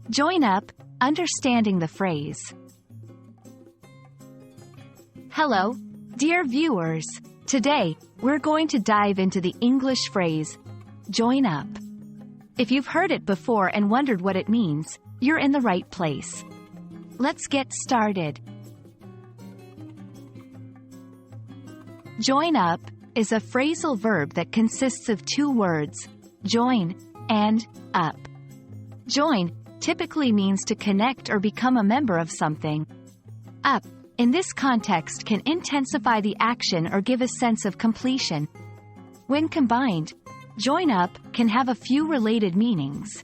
Join up, understanding the phrase. Hello, dear viewers. Today, we're going to dive into the English phrase, join up. If you've heard it before and wondered what it means, you're in the right place. Let's get started. Join up is a phrasal verb that consists of two words, join and up. Join typically means to connect or become a member of something. Up, in this context, can intensify the action or give a sense of completion. When combined, join up can have a few related meanings.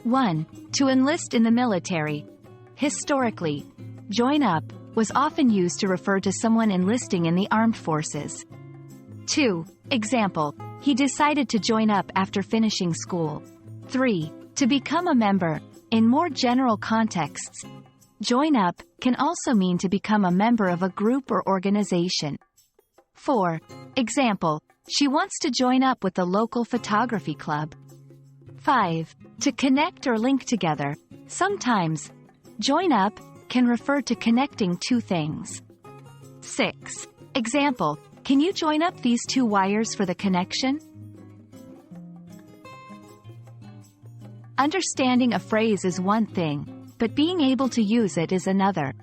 1. To enlist in the military. Historically, join up was often used to refer to someone enlisting in the armed forces. 2. Example, he decided to join up after finishing school. 3. To become a member. In more general contexts, join up can also mean to become a member of a group or organization. 4. Example, she wants to join up with the local photography club. 5. To connect or link together. Sometimes, join up can refer to connecting two things. 6. Example, can you join up these two wires for the connection? Understanding a phrase is one thing, but being able to use it is another.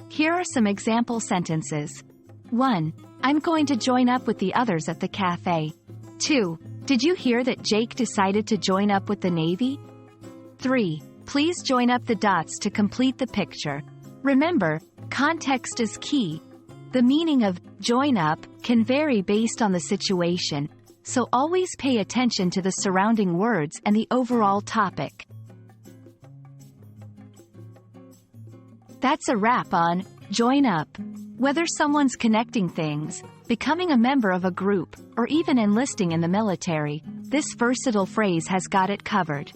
Here are some example sentences. 1. I'm going to join up with the others at the cafe. 2. Did you hear that Jake decided to join up with the Navy? 3. Please join up the dots to complete the picture. Remember, context is key. The meaning of join up can vary based on the situation, so always pay attention to the surrounding words and the overall topic. That's a wrap on join up. Whether someone's connecting things, becoming a member of a group, or even enlisting in the military, this versatile phrase has got it covered.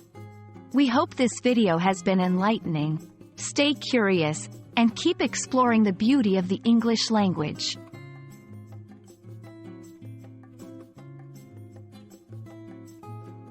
We hope this video has been enlightening. Stay curious, and keep exploring the beauty of the English language.